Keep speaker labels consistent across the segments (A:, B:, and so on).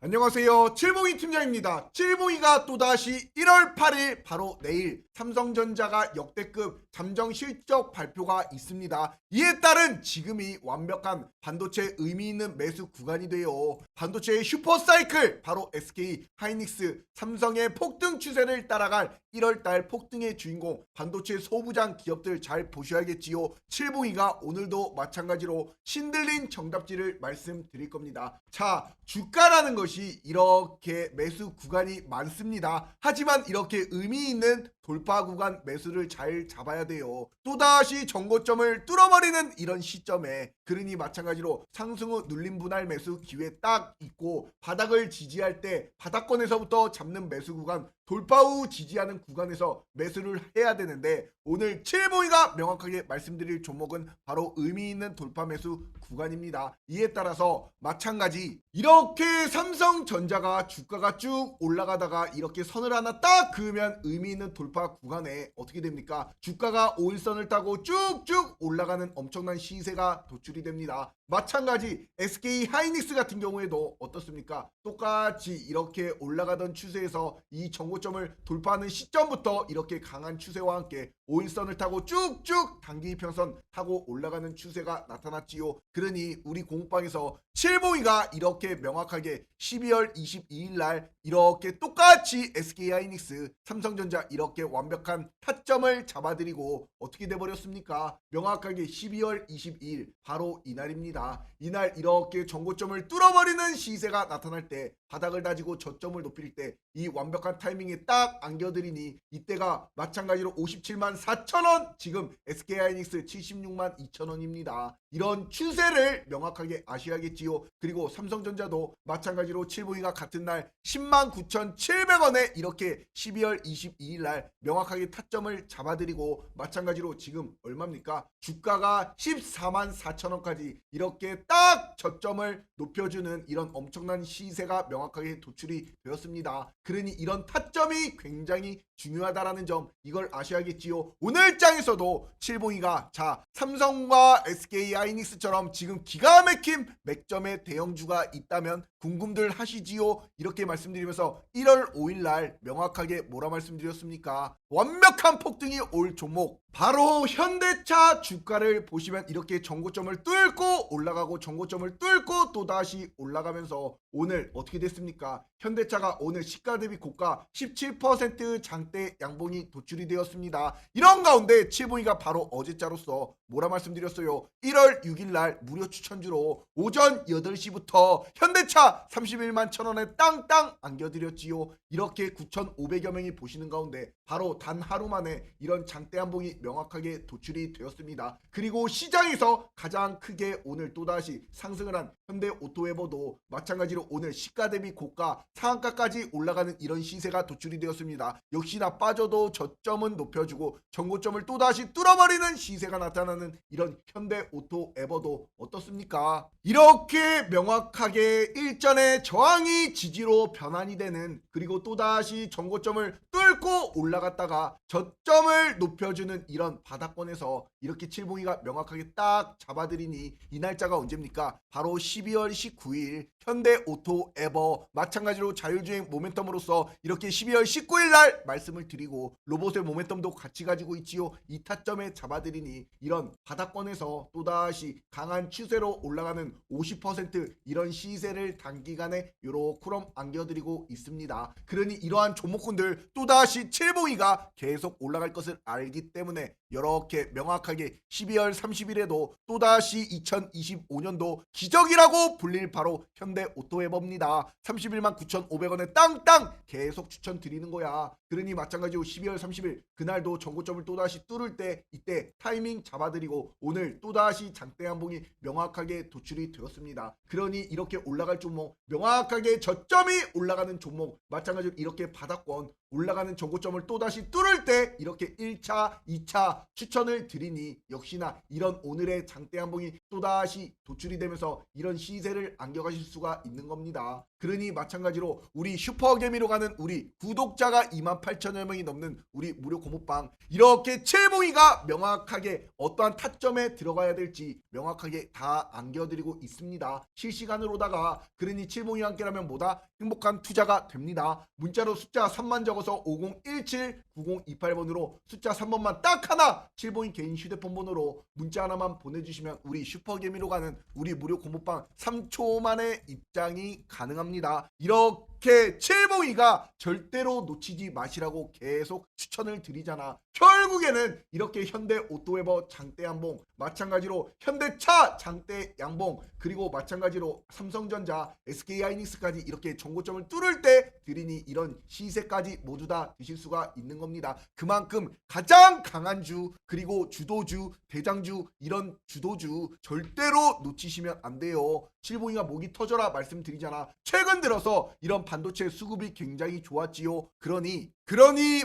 A: 안녕하세요. 칠봉이 팀장입니다. 칠봉이가 또다시 1월 8일 바로 내일 삼성전자가 역대급 잠정 실적 발표가 있습니다. 이에 따른 지금이 완벽한 반도체 의미 있는 매수 구간이 되어 반도체의 슈퍼사이클 바로 SK 하이닉스 삼성의 폭등 추세를 따라갈 1월달 폭등의 주인공 반도체 소부장 기업들 잘 보셔야겠지요. 칠봉이가 오늘도 마찬가지로 신들린 정답지를 말씀드릴 겁니다. 자, 주가라는 것이 이렇게 매수 구간이 많습니다. 하지만 이렇게 의미 있는 돌파 구간 매수를 잘 잡아야 돼요. 또다시 정고점을 뚫어버리는 이런 시점에 그러니 마찬가지로 상승 후 눌림 분할 매수 기회 딱 있고 바닥을 지지할 때 바닥권에서부터 잡는 매수 구간 돌파 후 지지하는 구간에서 매수를 해야 되는데 오늘 칠봉이가 명확하게 말씀드릴 종목은 바로 의미 있는 돌파 매수 구간입니다. 이에 따라서 마찬가지 이렇게 삼성전자가 주가가 쭉 올라가다가 이렇게 선을 하나 딱 그으면 의미 있는 돌파 구간에 어떻게 됩니까? 주가가 5일선을 타고 쭉쭉 올라가는 엄청난 시세가 도출이 됩니다. 마찬가지 SK 하이닉스 같은 경우에도 어떻습니까? 똑같이 이렇게 올라가던 추세에서 이 정고점을 돌파하는 시점부터 이렇게 강한 추세와 함께 5일선을 타고 쭉쭉 단기 이평선 타고 올라가는 추세가 나타났지요. 그러니 우리 공방에서 칠봉이가 이렇게 명확하게 12월 22일 날 이렇게 똑같이 SK 하이닉스 삼성전자 이렇게 완벽한 타점을 잡아드리고 어떻게 돼버렸습니까? 명확하게 12월 22일 바로 이날입니다. 이날 이렇게 정고점을 뚫어버리는 시세가 나타날 때 바닥을 다지고 저점을 높일 때 이 완벽한 타이밍에 딱 안겨드리니 이때가 마찬가지로 57만 4천원, 지금 SK 하이닉스 76만 2천원입니다. 이런 추세를 명확하게 아셔야겠지요. 그리고 삼성전자도 마찬가지로 칠봉이가 같은 날 10만 9,700원에 이렇게 12월 22일 날 명확하게 타점을 잡아드리고 마찬가지로 지금 얼마입니까? 주가가 14만 4천원까지 이렇게 딱 저점을 높여주는 이런 엄청난 시세가 명확하게 도출이 되었습니다. 그러니 이런 타점이 굉장히 중요하다라는 점 이걸 아셔야겠지요. 오늘 장에서도 칠봉이가 자 삼성과 SK 하이닉스처럼 지금 기가 막힌 맥점의 대형주가 있다면 궁금들 하시지요. 이렇게 말씀드리면서 1월 5일 날 명확하게 뭐라 말씀드렸습니까? 완벽한 폭등이 올 종목 바로 현대차 주가를 보시면 이렇게 정고점을 뚫고 올라가고 정고점을 뚫고 또다시 올라가면서 오늘 어떻게 됐습니까? 현대차가 오늘 시가 대비 고가 17% 장대 양봉이 도출이 되었습니다. 이런 가운데 칠봉이가 바로 어제자로서 뭐라 말씀드렸어요? 1월 6일 날 무료 추천주로 오전 8시부터 현대차 31만 1,000원에 땅땅 안겨드렸지요. 이렇게 9,500여 명이 보시는 가운데 바로 단 하루 만에 이런 장대 양봉이 명확하게 도출이 되었습니다. 그리고 시장에서 가장 크게 오늘 또다시 상승을 한 현대오토웨버도 마찬가지로 오늘 시가 대비 고가 상한가까지 올라가는 이런 시세가 도출이 되었습니다. 역시나 빠져도 저점은 높여주고 정고점을 또다시 뚫어버리는 시세가 나타나는 이런 현대오토에버도 어떻습니까? 이렇게 명확하게 일전에 저항이 지지로 변환이 되는 그리고 또다시 정고점을 뚫고 올라갔다가 저점을 높여주는 이런 바닥권에서 이렇게 칠봉이가 명확하게 딱 잡아드리니 이 날짜가 언제입니까? 바로 12월 19일 현대오토에버 마찬가지로 자율주행 모멘텀으로서 이렇게 12월 19일 날 말씀을 드리고 로봇의 모멘텀도 같이 가지고 있지요. 이 타점에 잡아드리니 이런 바닥권에서 또다시 강한 추세로 올라가는 50% 이런 시세를 단기간에 요렇게럼 안겨드리고 있습니다. 그러니 이러한 종목군들 또다시 칠봉이가 계속 올라갈 것을 알기 때문에 이렇게 명확하게 12월 30일에도 또다시 2025년도 기적이라고 불릴 바로 현대오토웨버입니다. 31만 9,500원에 땅땅 계속 추천드리는 거야. 그러니 마찬가지로 12월 30일 그날도 정고점을 또다시 뚫을 때 이때 타이밍 잡아드리고 오늘 또다시 장대 양봉이 명확하게 도출이 되었습니다. 그러니 이렇게 올라갈 종목 명확하게 저점이 올라가는 종목 마찬가지로 이렇게 바닥권 올라가는 정고점을 또다시 뚫을 때 이렇게 1차, 2차 추천을 드리니 역시나 이런 오늘의 장대 한봉이 또다시 도출이 되면서 이런 시세를 안겨가실 수가 있는 겁니다. 그러니 마찬가지로 우리 슈퍼개미로 가는 우리 구독자가 28,000여 명이 넘는 우리 무료 고모빵, 이렇게 칠봉이가 명확하게 어떠한 타점에 들어가야 될지 명확하게 다 안겨드리고 있습니다. 실시간으로다가. 그러니 칠봉이와 함께라면 뭐다? 행복한 투자가 됩니다. 문자로 숫자 3만 적어서 5017-9028번으로 숫자 3번만 딱 하나 칠봉이 개인 휴대폰 번호로 문자 하나만 보내주시면 우리 슈퍼개미로 가는 우리 무료 고모빵 3초 만에 입장이 가능합니다. 이렇게 칠봉이가 절대로 놓치지 마시라고 계속 추천을 드리잖아. 결국에는 이렇게 현대 오토웨버 장대 한봉, 마찬가지로 현대차 장대 양봉, 그리고 마찬가지로 삼성전자, SK하이닉스까지 이렇게 정고점을 뚫을 때 드리니 이런 시세까지 모두 다 드실 수가 있는 겁니다. 그만큼 가장 강한 주, 그리고 주도주, 대장주, 이런 주도주 절대로 놓치시면 안 돼요. 칠봉이가 목이 터져라 말씀드리잖아. 최근 들어서 이런 반도체 수급이 굉장히 좋았지요. 그러니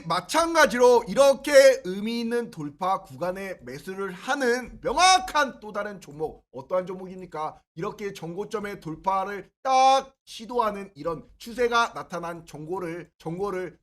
A: 마찬가지로 이렇게 의미 있는 돌파 구간에 매수를 하는 명확한 또 다른 종목, 어떠한 종목입니까? 이렇게 정고점의 돌파를 딱 시도하는 이런 추세가 나타난 정고를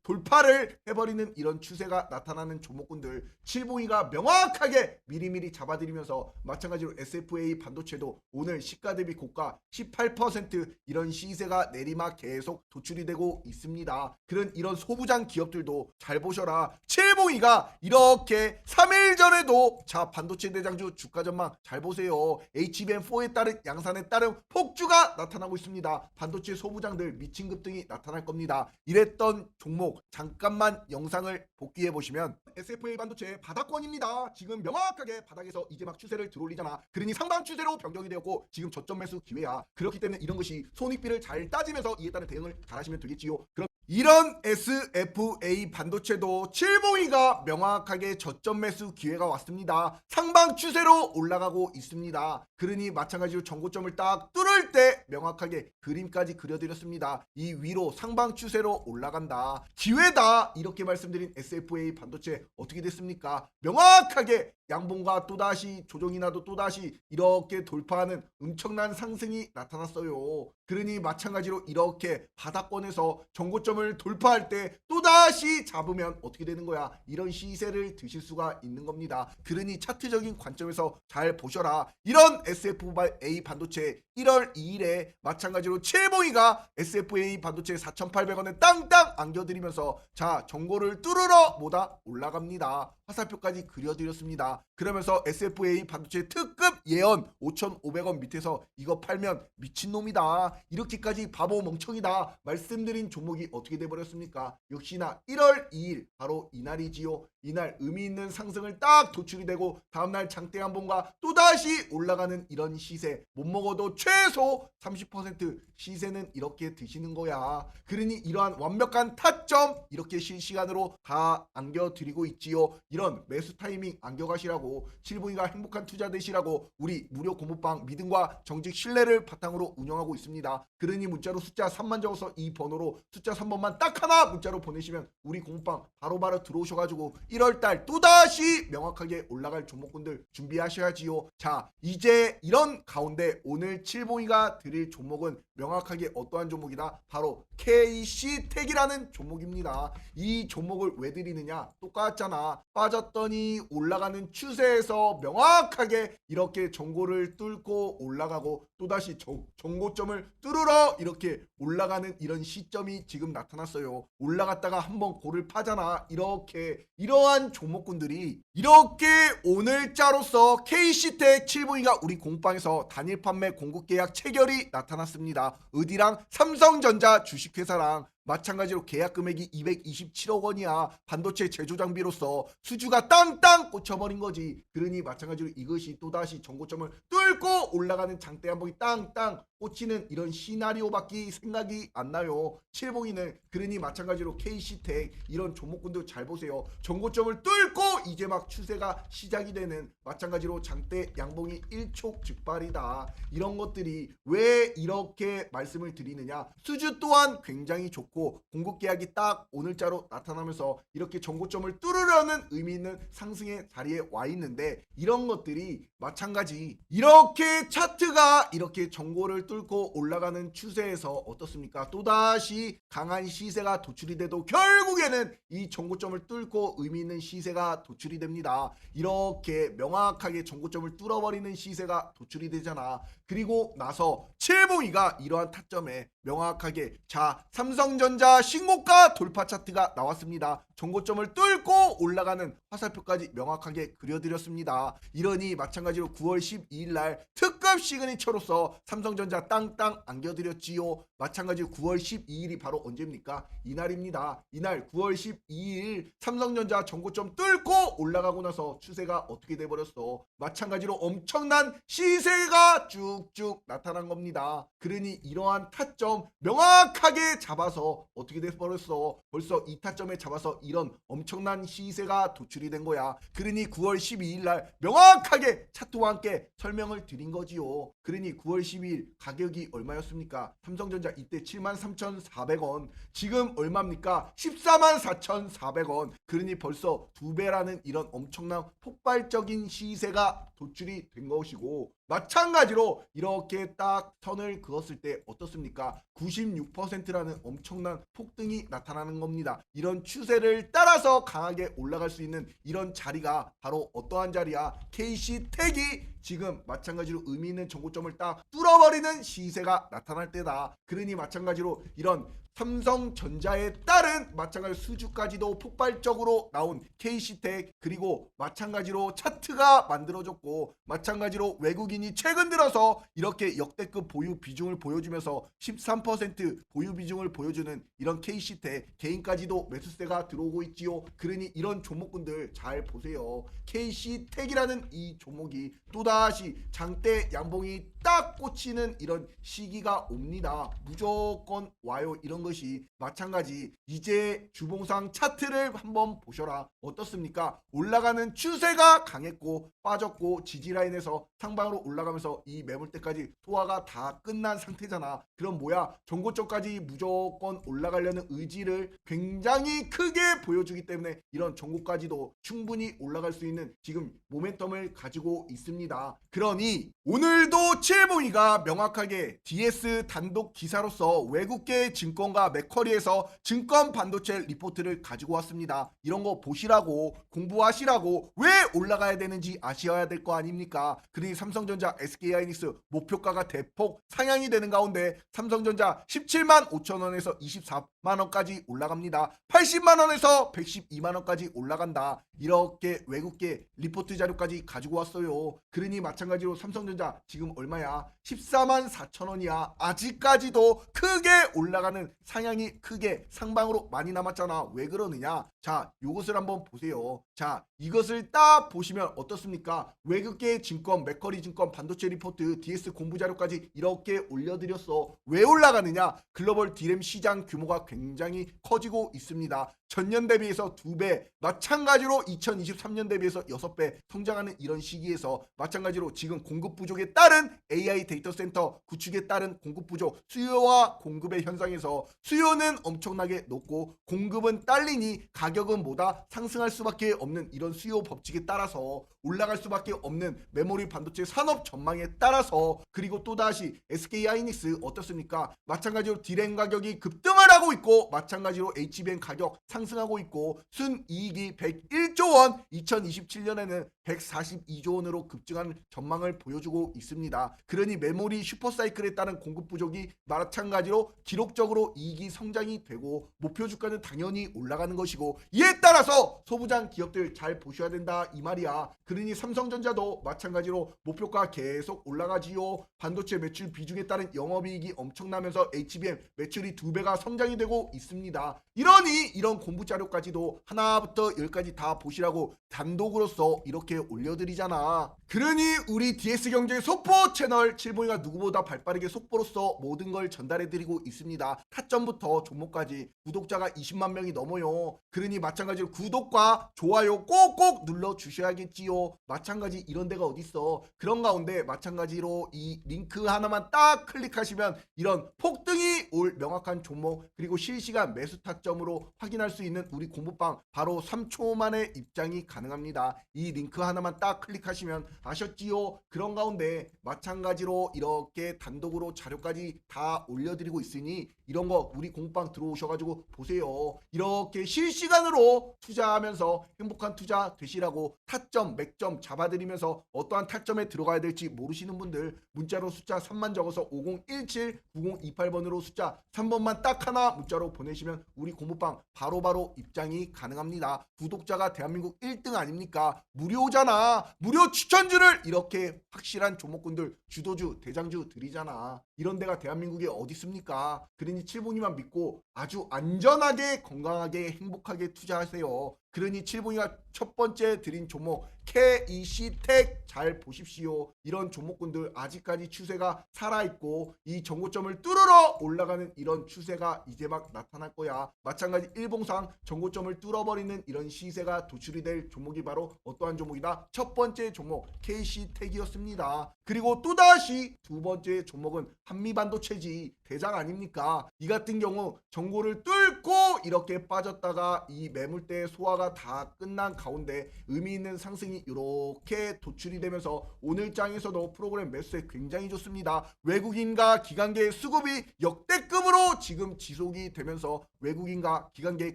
A: 돌파를 해버리는 이런 추세가 나타나는 종목군들, 칠봉이가 명확하게 미리미리 잡아드리면서 마찬가지로 SFA 반도체도 오늘 시가 대비 고가 18% 이런 시세가 내리막 계속 도출이 되고 있습니다. 그런 이런 소부장 기업들도 잘 보셔라. 칠봉이가 이렇게 3일 전에도 자 반도체 대장주 주가 전망 잘 보세요. HBM4에 따른 양산에 따른 폭주가 나타나고 있습니다. 반도체 소부장들 미친 급등이 나타날 겁니다. 이랬던 종목 잠깐만 영상을 복귀해 보시면 SFA 반도체 바닥권입니다. 지금 명확하게 바닥에서 이제 막 추세를 들어올리잖아. 그러니 상방 추세로 변경이 되었고 지금 저점 매수 기회야. 그렇기 때문에 이런 것이 손익비를 잘 따지면서 이에 따른 대응을 잘 하시면 되겠지요. 그럼 이런 SFA 반도체도 칠봉이가 명확하게 저점 매수 기회가 왔습니다. 상방 추세로 올라가고 있습니다. 그러니 마찬가지로 정고점을 딱 뚫을 때 명확하게 그림까지 그려드렸습니다. 이 위로 상방 추세로 올라간다. 기회다. 이렇게 말씀드린 SFA 반도체 어떻게 됐습니까? 명확하게 양봉과 또다시 조정이 나도 또다시 이렇게 돌파하는 엄청난 상승이 나타났어요. 그러니 마찬가지로 이렇게 바닥권에서 정고점을 돌파할 때 또다시 잡으면 어떻게 되는 거야? 이런 시세를 드실 수가 있는 겁니다. 그러니 차트적인 관점에서 잘 보셔라. 이런 SFA 반도체 1월 2일에 마찬가지로 칠봉이가 SFA 반도체 4,800원에 땅땅 안겨드리면서 자 정고를 뚫으러 뭐다? 올라갑니다. 화살표까지 그려드렸습니다. 그러면서 SFA 반도체 특급 예언 5,500원 밑에서 이거 팔면 미친놈이다. 이렇게까지 바보 멍청이다 말씀드린 종목이 어떻게 돼버렸습니까? 역시나 1월 2일 바로 이날이지요. 이날 의미 있는 상승을 딱 도출이 되고 다음날 장대 한봉과 또다시 올라가는 이런 시세, 못 먹어도 최소 30% 시세는 이렇게 드시는 거야. 그러니 이러한 완벽한 타점 이렇게 실시간으로 다 안겨드리고 있지요. 이런 매수 타이밍 안겨가시라고, 칠봉이가 행복한 투자 되시라고 우리 무료 고모빵 믿음과 정직 신뢰를 바탕으로 운영하고 있습니다. 그러니 문자로 숫자 3만 적어서 이 번호로 숫자 3번만 딱 하나 문자로 보내시면 우리 고모빵 바로바로 들어오셔가지고 1월달 또다시 명확하게 올라갈 종목군들 준비하셔야지요. 자 이제 이런 가운데 오늘 칠봉이가 드릴 종목은 명확하게 어떠한 종목이다? 바로 KC텍이라는 종목입니다. 이 종목을 왜 드리느냐? 똑같잖아. 빠졌더니 올라가는 추세에서 명확하게 이렇게 정고를 뚫고 올라가고 또다시 정고점을 뚫으러 이렇게 올라가는 이런 시점이 지금 나타났어요. 올라갔다가 한번 고를 파잖아. 이렇게 이러한 종목군들이 이렇게 오늘자로서 KC텍 칠봉이가 우리 공방에서 단일 판매 공급 계약 체결이 나타났습니다. 어디랑? 삼성전자 주식회사랑 마찬가지로 계약 금액이 227억 원이야. 반도체 제조 장비로서 수주가 땅땅 꽂혀버린 거지. 그러니 마찬가지로 이것이 또다시 정고점을 뚫고 올라가는 장대 한봉이 땅땅 꽂히는 이런 시나리오밖에 생각이 안 나요. 칠봉이는. 그러니 마찬가지로 KC텍 이런 종목군들 잘 보세요. 정고점을 뚫고 이제 막 추세가 시작이 되는 마찬가지로 장대 양봉이 일촉즉발이다. 이런 것들이 왜 이렇게 말씀을 드리느냐, 수주 또한 굉장히 좋고 공급 계약이 딱 오늘자로 나타나면서 이렇게 정고점을 뚫으려는 의미 있는 상승의 자리에 와 있는데, 이런 것들이 마찬가지 이렇게 차트가 이렇게 정고를 뚫고 올라가는 추세에서 어떻습니까? 또다시 강한 시세가 도출이 돼도 결국에는 이 정고점을 뚫고 의미 있는 시세가 도출이 됩니다. 이렇게 명확하게 정고점을 뚫어버리는 시세가 도출이 되잖아. 그리고 나서 칠봉이가 이러한 타점에 명확하게, 자, 삼성전자 신고가 돌파 차트가 나왔습니다. 정고점을 뚫고 올라가는 화살표까지 명확하게 그려드렸습니다. 이러니 마찬가지로 9월 12일 날 특급 시그니처로서 삼성전자 땅땅 안겨드렸지요. 마찬가지로 9월 12일이 바로 언제입니까? 이날입니다. 이날 9월 12일 삼성전자 정고점 뚫고 올라가고 나서 추세가 어떻게 돼버렸어? 마찬가지로 엄청난 시세가 쭉쭉 나타난 겁니다. 그러니 이러한 타점 명확하게 잡아서 어떻게 돼버렸어? 벌써 이 타점에 잡아서 이런 엄청난 시세가 도출이 된 거야. 그러니 9월 12일 날 명확하게 차트와 함께 설명을 드린 거지요. 그러니 9월 12일 가격이 얼마였습니까? 삼성전자 이때 73,400원, 지금 얼마입니까? 144,400원. 그러니 벌써 2배라는 이런 엄청난 폭발적인 시세가 도출이 된 것이고, 마찬가지로 이렇게 딱 선을 그었을 때 어떻습니까? 96%라는 엄청난 폭등이 나타나는 겁니다. 이런 추세를 따라서 강하게 올라갈 수 있는 이런 자리가 바로 어떠한 자리야? KC텍이 지금 마찬가지로 의미 있는 정고점을 딱 뚫어버리는 시세가 나타날 때다. 그러니 마찬가지로 이런 삼성전자에 따른 마찬가지로 수주까지도 폭발적으로 나온 KC텍, 그리고 마찬가지로 차트가 만들어졌고, 마찬가지로 외국인이 최근 들어서 이렇게 역대급 보유 비중을 보여주면서 13% 보유 비중을 보여주는 이런 KC텍, 개인까지도 매수세가 들어오고 있지요. 그러니 이런 종목군들 잘 보세요. KC텍이라는 이 종목이 또다시 장대 양봉이 딱 꽂히는 이런 시기가 옵니다. 무조건 와요. 이런 것이 마찬가지, 이제 주봉상 차트를 한번 보셔라. 어떻습니까? 올라가는 추세가 강했고 빠졌고 지지라인에서 상방으로 올라가면서 이 매물대까지 소화가 다 끝난 상태잖아. 그럼 뭐야? 정고점까지 무조건 올라가려는 의지를 굉장히 크게 보여주기 때문에 이런 정고까지도 충분히 올라갈 수 있는 지금 모멘텀을 가지고 있습니다. 그러니 오늘도 칠봉이가 명확하게 DS 단독 기사로서 외국계 증권가 맥커리에서 증권 반도체 리포트를 가지고 왔습니다. 이런 거 보시라고, 공부하시라고, 왜 올라가야 되는지 아셔야 될 거 아닙니까? 그러니 삼성전자, SK하이닉스 목표가가 대폭 상향이 되는 가운데 삼성전자 17만 5천 원에서 24만 원까지 올라갑니다. 80만 원에서 112만 원까지 올라간다. 이렇게 외국계 리포트 자료까지 가지고 왔어요. 그러니 마찬가지로 삼성전자 지금 얼마야? 14만 4천 원이야. 아직까지도 크게 올라가는 상향이 크게 상방으로 많이 남았잖아. 왜 그러느냐? 자, 이것을 한번 보세요. 자, 이것을 딱 보시면 어떻습니까? 외국계 증권, 맥커리 증권 반도체 리포트 DS 공부 자료까지 이렇게 올려드렸어. 왜 올라가느냐? 글로벌 D램 시장 규모가 굉장히 커지고 있습니다. 전년 대비해서 2배, 마찬가지로 2023년 대비해서 6배 성장하는 이런 시기에서 마찬가지로 지금 공급 부족에 따른 AI 데이터 센터 구축에 따른 공급 부족, 수요와 공급의 현상에서 수요는 엄청나게 높고 공급은 딸리니 가격은 뭐다? 상승할 수밖에 없는 이런 수요 법칙에 따라서 올라갈 수밖에 없는 메모리 반도체 산업 전망에 따라서, 그리고 또다시 SK하이닉스 어떻습니까? 마찬가지로 D램 가격이 급등을 하고 있고 마찬가지로 HBM 가격 상승하고 있고 순이익이 101조 원, 2027년에는 142조 원으로 급증하는 전망을 보여주고 있습니다. 그러니 메모리 슈퍼사이클에 따른 공급 부족이 마찬가지로 기록적으로 이익이 성장이 되고 목표 주가는 당연히 올라가는 것이고, 이에 따라서 소부장 기업들 잘 보셔야 된다 이 말이야. 그러니 삼성전자도 마찬가지로 목표가 계속 올라가지요. 반도체 매출 비중에 따른 영업이익이 엄청나면서 HBM 매출이 2배가 성장이 상장이 되고 있습니다. 이러니 이런 공부 자료까지도 하나부터 열까지 다 보시라고 단독으로서 이렇게 올려드리잖아. 그러니 우리 DS경제 속보 채널 칠봉이가 누구보다 발빠르게 속보로서 모든 걸 전달해드리고 있습니다. 타점부터 종목까지 구독자가 20만 명이 넘어요. 그러니 마찬가지로 구독과 좋아요 꼭꼭 눌러주셔야겠지요. 마찬가지 이런 데가 어딨어. 그런 가운데 마찬가지로 이 링크 하나만 딱 클릭하시면 이런 폭등이 올 명확한 종목 그리고 실시간 매수 타점으로 확인할 수 있는 우리 공부방 바로 3초 만에 입장이 가능합니다. 이 링크 하나만 딱 클릭하시면 아셨지요? 그런 가운데 마찬가지로 이렇게 단독으로 자료까지 다 올려드리고 있으니 이런 거 우리 공부방 들어오셔가지고 보세요. 이렇게 실시간으로 투자하면서 행복한 투자 되시라고 타점, 맥점 잡아드리면서 어떠한 타점에 들어가야 될지 모르시는 분들 문자로 숫자 3만 적어서 5017-9028번으로 숫자 3번만 딱 하나 문자로 보내시면 우리 공부방 바로바로 입장이 가능합니다. 구독자가 대한민국 1등 아닙니까? 무료잖아. 무료 추천주를 이렇게 확실한 종목군들 주도주, 대장주 드리잖아. 이런 데가 대한민국에 어디 있습니까? 그러니 칠봉이만 믿고 아주 안전하게 건강하게 행복하게 투자하세요. 그러니 칠봉이가 첫 번째 드린 종목 KEC텍 잘 보십시오. 이런 종목군들 아직까지 추세가 살아있고 이 전고점을 뚫으러 올라가는 이런 추세가 이제 막 나타날 거야. 마찬가지 일봉상 전고점을 뚫어버리는 이런 시세가 도출이 될 종목이 바로 어떠한 종목이다? 첫 번째 종목 KC텍이었습니다. 그리고 또다시 두 번째 종목은 한미반도체지 대장 아닙니까? 이 같은 경우 전고를 뚫고 이렇게 빠졌다가 이 매물대 소화가 다 끝난 가운데 의미 있는 상승이 이렇게 도출이 되면서 오늘 장에서도 프로그램 매수에 굉장히 좋습니다. 외국인과 기관계의 수급이 역대급으로 지금 지속이 되면서 외국인과 기관계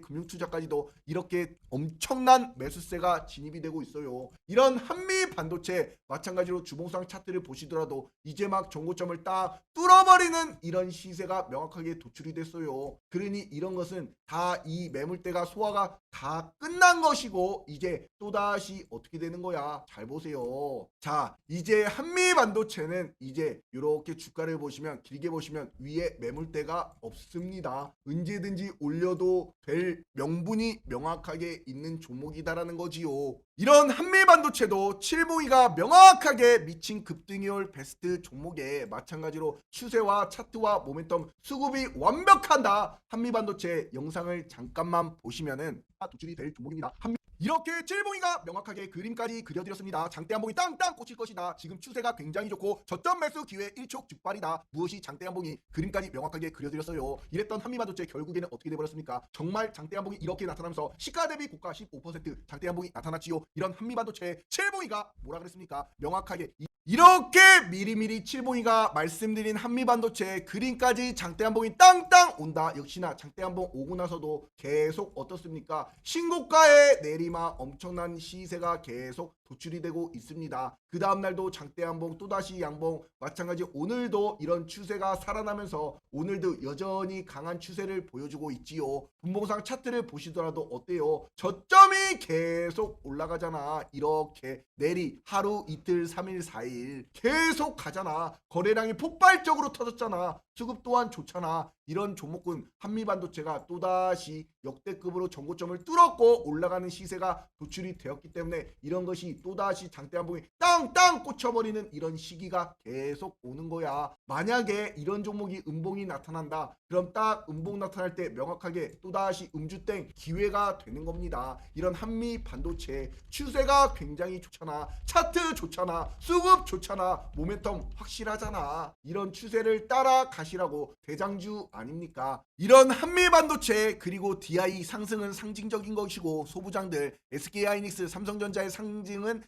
A: 금융투자까지도 이렇게 엄청난 매수세가 진입이 되고 있어요. 이런 한미 반도체 마찬가지로 주봉상 차트를 보시더라도 이제 막 정고점을 딱 뚫어버리는 이런 시세가 명확하게 도출이 됐어요. 그러니 이런 것은 다 이 매물대가 소화가 다 끝난 것이고 이제 또다시 어떻게 되는 거야. 잘 보세요. 자, 이제 한미 반도체는 이제 이렇게 주가를 보시면 길게 보시면 위에 매물대가 없습니다. 언제든지 올려도 될 명분이 명확하게 있는 종목이다라는 거지요. 이런 한미 반도체도 칠봉이가 명확하게 미친 급등이 올 베스트 종목에 마찬가지로 추세와 차트와 모멘텀 수급이 완벽한다. 한미 반도체 영상을 잠깐만 보시면은 도출이 될 종목입니다. 이렇게 칠봉이가 명확하게 그림까지 그려드렸습니다. 장대 한봉이 땅땅 꽂힐 것이다. 지금 추세가 굉장히 좋고 저점 매수 기회 일촉즉발이다. 무엇이 장대 한봉이 그림까지 명확하게 그려드렸어요. 이랬던 한미반도체 결국에는 어떻게 돼버렸습니까? 정말 장대 한봉이 이렇게 나타나면서 시가 대비 고가 15% 장대 한봉이 나타났지요. 이런 한미반도체 칠봉이가 뭐라 그랬습니까? 명확하게 이렇게 미리미리 칠봉이가 말씀드린 한미반도체 그림까지 장대 한봉이 땅땅 온다. 역시나 장대 한봉 오고 나서도 계속 어떻습니까? 신고가의 내리막 엄청난 시세가 계속 도출이 되고 있습니다. 그 다음날도 장대 한봉 또다시 양봉 마찬가지 오늘도 이런 추세가 살아나면서 오늘도 여전히 강한 추세를 보여주고 있지요. 분봉상 차트를 보시더라도 어때요? 저점이 계속 올라가잖아. 이렇게 내리 하루 이틀 3일 4일 계속 가잖아. 거래량이 폭발적으로 터졌잖아. 수급 또한 좋잖아. 이런 종목군 한미반도체가 또다시 역대급으로 전고점을 뚫었고 올라가는 시세가 도출이 되었기 때문에 이런 것이 또다시 장대 한봉이 땅땅 꽂혀버리는 이런 시기가 계속 오는 거야. 만약에 이런 종목이 음봉이 나타난다. 그럼 딱 음봉 나타날 때 명확하게 또다시 음주땡 기회가 되는 겁니다. 이런 한미반도체 추세가 굉장히 좋잖아. 차트 좋잖아. 수급 좋잖아. 모멘텀 확실하잖아. 이런 추세를 따라 가시라고 대장주 아닙니까? 이런 한미반도체 그리고 DI 상승은 상징적인 것이고 소부장들 SK하이닉스 삼성전자의 상징은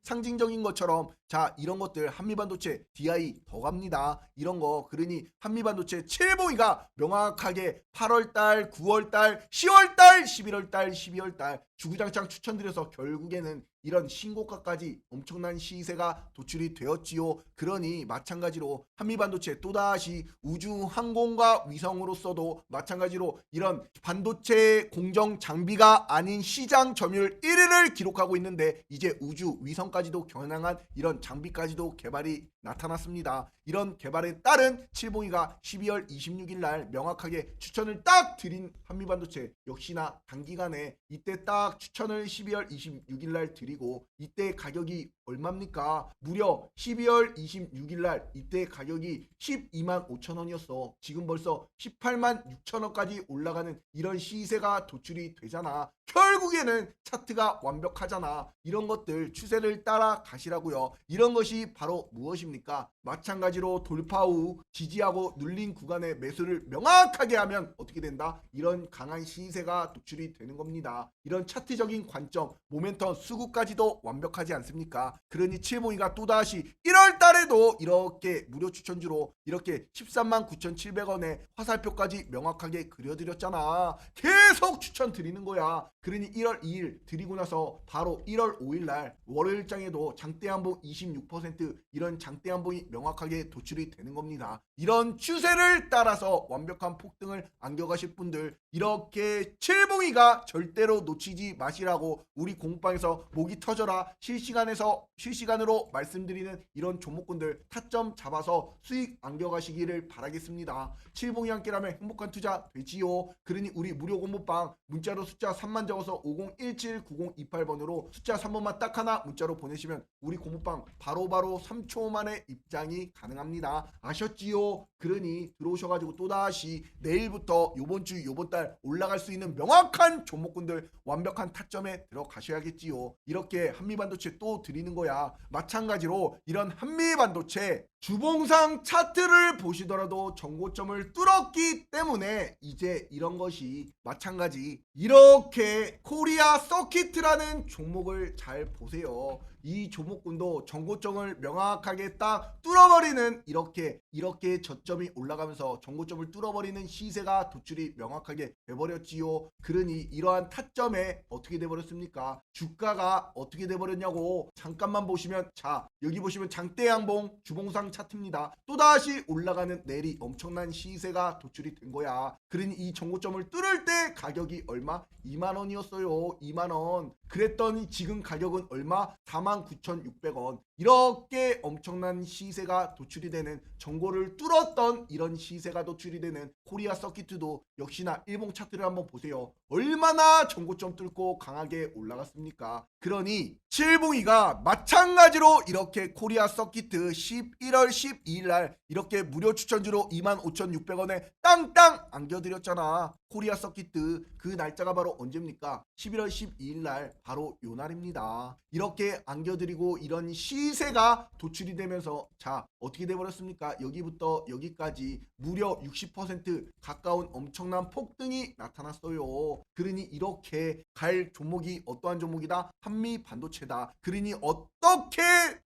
A: 상징적인 것처럼 자 이런 것들 한미반도체 DI 더 갑니다. 이런 거 그러니 한미반도체 칠봉이가 명확하게 8월달 9월달 10월달 11월달 12월달 주구장창 추천드려서 결국에는 이런 신고가까지 엄청난 시세가 도출이 되었지요. 그러니 마찬가지로 한미반도체 또다시 우주 항공과 위성으로서도 마찬가지로 이런 반도체 공정 장비가 아닌 시장 점유율 1위를 기록하고 있는데 이제 우주 위성까지도 겨냥한 이런 장비까지도 개발이 나타났습니다. 이런 개발에 따른 칠봉이가 12월 26일 날 명확하게 추천을 딱 드린 한미반도체 역시나 단기간에 이때 딱 추천을 12월 26일 날 드리고 이때 가격이 얼마입니까? 무려 12월 26일 날 이때 가격이 12만 5천 원이었어. 지금 벌써 18만 6천 원까지 올라가는 이런 시세가 도출이 되잖아. 결국에는 차트가 완벽하잖아. 이런 것들 추세를 따라 가시라고요. 이런 것이 바로 무엇입니까? 마찬가지로 돌파 후 지지하고 눌린 구간의 매수를 명확하게 하면 어떻게 된다? 이런 강한 시세가 도출이 되는 겁니다. 이런 차트적인 관점, 모멘텀 수급까지도 완벽하지 않습니까? 그러니 칠봉이가 또다시 1월 달에도 이렇게 무료 추천주로 이렇게 13만 9,700원에 화살표까지 명확하게 그려드렸잖아. 계속 추천 드리는 거야. 그러니 1월 2일 드리고 나서 바로 1월 5일 날 월요일장에도 장대 한봉 26% 이런 장대 한봉이 명확하게 도출이 되는 겁니다. 이런 추세를 따라서 완벽한 폭등을 안겨가실 분들 이렇게 칠봉이가 절대로 놓치지 마시라고 우리 공방에서 목이 터져라 실시간으로 말씀드리는 이런 종목군들 타점 잡아서 수익 안겨가시기를 바라겠습니다. 칠봉이 함께라면 행복한 투자 되지요. 그러니 우리 무료 공모방 문자로 숫자 3만 적어서 50179028번으로 숫자 3번만 딱 하나 문자로 보내시면 우리 공모방 바로바로 3초 만에 입장이 가능합니다. 아셨지요? 그러니 들어오셔가지고 또다시 내일부터 요번주 요번달 올라갈 수 있는 명확한 종목군들 완벽한 타점에 들어가셔야겠지요. 이렇게 한미반도체 또 드리는 거야. 마찬가지로 이런 한미반도체 주봉상 차트를 보시더라도 정고점을 뚫었기 때문에 이제 이런 것이 마찬가지 이렇게 코리아 서킷이라는 종목을 잘 보세요. 이 종목군도 정고점을 명확하게 딱 뚫어버리는 이렇게 저점이 올라가면서 정고점을 뚫어버리는 시세가 도출이 명확하게 돼버렸지요. 그러니 이러한 타점에 어떻게 돼버렸습니까? 주가가 어떻게 돼버렸냐고 잠깐만 보시면 자 여기 보시면 장대 양봉 주봉상 차트입니다. 또다시 올라가는 내리 엄청난 시세가 도출이 된 거야. 그러니 이 정고점을 뚫을 때 가격이 얼마? 2만원이었어요. 2만원. 그랬더니 지금 가격은 얼마? 49,600원. 이렇게 엄청난 시세가 도출이 되는 정고를 뚫었던 이런 시세가 도출이 되는 코리아 서킷도 역시나 일봉 차트를 한번 보세요. 얼마나 정고점 뚫고 강하게 올라갔습니까? 그러니 칠봉이가 마찬가지로 이렇게 코리아 서킷 11월 12일 날 이렇게 무료 추천주로 25,600원에 땅땅 안겨드렸잖아. 코리아 서킷 그 날짜가 바로 언제입니까? 11월 12일 날 바로 요 날입니다. 이렇게 안겨드리고 이런 시세가 도출이 되면서 자 어떻게 돼버렸습니까? 여기부터 여기까지 무려 60% 가까운 엄청난 폭등이 나타났어요. 그러니 이렇게 갈 종목이 어떠한 종목이다? 한미 반도체다. 그러니 어떻게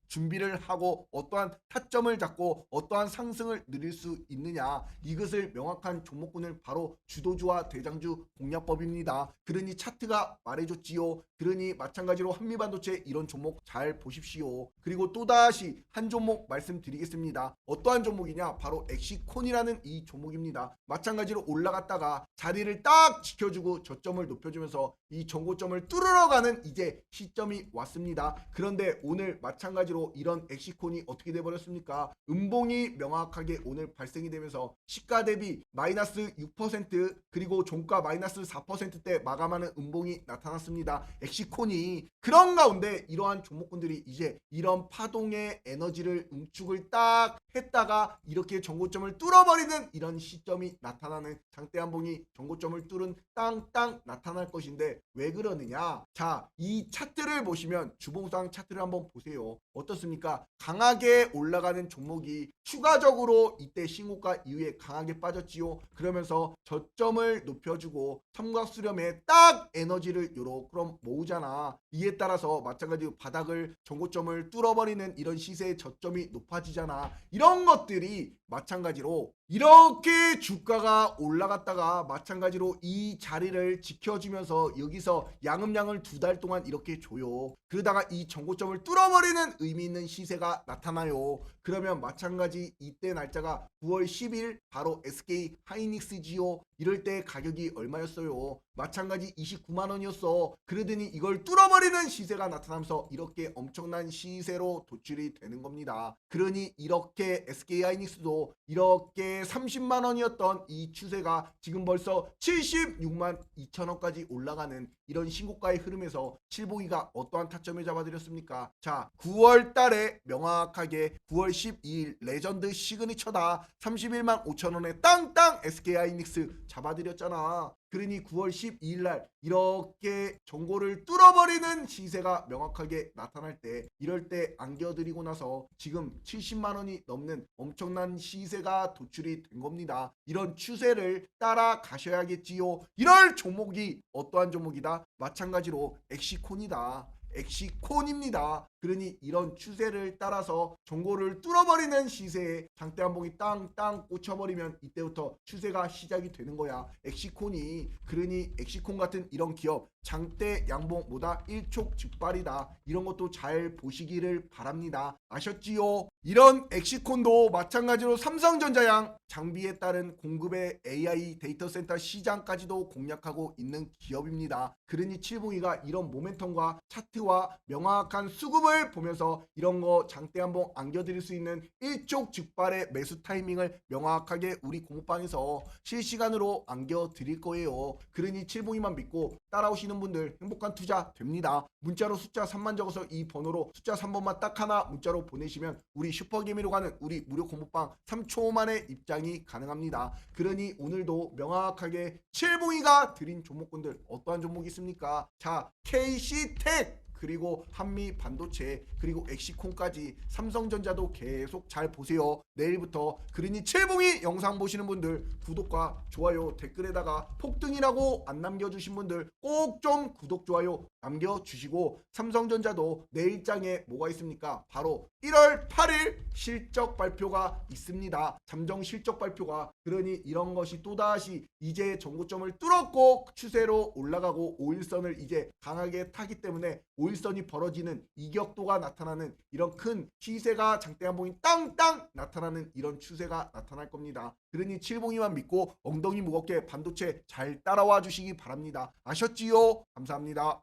A: 준비를 하고 어떠한 타점을 잡고 어떠한 상승을 누릴 수 있느냐 이것을 명확한 종목군을 바로 주도주와 대장주 공략법입니다. 그러니 차트가 말해줬지요. 그러니 마찬가지로 한미반도체 이런 종목 잘 보십시오. 그리고 또다시 한 종목 말씀드리겠습니다. 어떠한 종목이냐 바로 엑시콘이라는 이 종목입니다. 마찬가지로 올라갔다가 자리를 딱 지켜주고 저점을 높여주면서 이 정고점을 뚫으러 가는 이제 시점이 왔습니다. 그런데 오늘 마찬가지로 이런 엑시콘이 어떻게 돼버렸습니까? 음봉이 명확하게 오늘 발생이 되면서 시가 대비 마이너스 6% 그리고 종가 마이너스 4%대 마감하는 음봉이 나타났습니다. 엑시콘이 그런 가운데 이러한 종목군들이 이제 이런 파동의 에너지를 응축을 딱 했다가 이렇게 정고점을 뚫어버리는 이런 시점이 나타나는 장대 한봉이 정고점을 뚫은 땅땅 나타날 것인데 왜 그러느냐? 자, 이 차트를 보시면 주봉상 차트를 한번 보세요. 어떻습니까? 강하게 올라가는 종목이 추가적으로 이때 신고가 이후에 강하게 빠졌지요. 그러면서 저점을 높여주고 삼각 수렴에 딱 에너지를 요렇게 모으잖아. 이에 따라서 마찬가지로 바닥을 전고점을 뚫어버리는 이런 시세의 저점이 높아지잖아. 이런 것들이 마찬가지로 이렇게 주가가 올라갔다가 마찬가지로 이 자리를 지켜주면서 여기서 양음량을 2달 동안 이렇게 줘요. 그러다가 이 전고점을 뚫어버리는 의미 있는 시세가 나타나요. 그러면 마찬가지 이때 날짜가 9월 10일 바로 SK 하이닉스지요. 이럴 때 가격이 얼마였어요? 마찬가지 29만 원이었어. 그러더니 이걸 뚫어버리는 시세가 나타나면서 이렇게 엄청난 시세로 도출이 되는 겁니다. 그러니 이렇게 SK 하이닉스도 이렇게 30만 원이었던 이 추세가 지금 벌써 76만 2천 원까지 올라가는 이런 신고가의 흐름에서 칠보기가 어떠한 타점을 잡아드렸습니까? 자, 9월 달에 명확하게 9월 12일 레전드 시그니처다. 31만 5천 원에 땅땅 SK 하이닉스 잡아드렸잖아. 그러니 9월 12일 날 이렇게 전고를 뚫어버리는 시세가 명확하게 나타날 때 이럴 때 안겨드리고 나서 지금 70만 원이 넘는 엄청난 시세가 도출이 된 겁니다. 이런 추세를 따라가셔야겠지요. 이럴 종목이 어떠한 종목이다? 마찬가지로 엑시콘이다. 엑시콘입니다. 그러니 이런 추세를 따라서 전고를 뚫어버리는 시세에 장대 한봉이 땅땅 꽂혀버리면 이때부터 추세가 시작이 되는 거야. 엑시콘이. 그러니 엑시콘 같은 이런 기업 장대 양봉보다 일촉즉발이다. 이런 것도 잘 보시기를 바랍니다. 아셨지요? 이런 엑시콘도 마찬가지로 삼성전자양 장비에 따른 공급의 AI 데이터 센터 시장까지도 공략하고 있는 기업입니다. 그러니 칠봉이가 이런 모멘텀과 차트와 명확한 수급을 보면서 이런 거 장대 한봉 안겨드릴 수 있는 일촉즉발의 매수 타이밍을 명확하게 우리 공모방에서 실시간으로 안겨드릴 거예요. 그러니 칠봉이만 믿고 따라오시는 분들 행복한 투자 됩니다. 문자로 숫자 3만 적어서 이 번호로 숫자 3번만 딱 하나 문자로 보내시면 우리 슈퍼개미로 가는 우리 무료 공모방 3초 만에 입장이 가능합니다. 그러니 오늘도 명확하게 칠봉이가 드린 종목군들 어떠한 종목이 있습니까? 자, KC텍 그리고 한미반도체 그리고 엑시콘까지 삼성전자도 계속 잘 보세요. 내일부터. 그러니 칠봉이 영상 보시는 분들 구독과 좋아요 댓글에다가 폭등이라고 안 남겨주신 분들 꼭 좀 구독 좋아요 남겨주시고 삼성전자도 내일장에 뭐가 있습니까? 바로 1월 8일 실적 발표가 있습니다. 잠정 실적 발표가. 그러니 이런 것이 또다시 이제 전고점을 뚫었고 추세로 올라가고 5일선을 이제 강하게 타기 때문에 5일선이 벌어지는 이격도가 나타나는 이런 큰 시세가 장대 한봉이 땅땅 나타나는 이런 추세가 나타날 겁니다. 그러니 칠봉이만 믿고 엉덩이 무겁게 반도체 잘 따라와 주시기 바랍니다. 아셨지요? 감사합니다.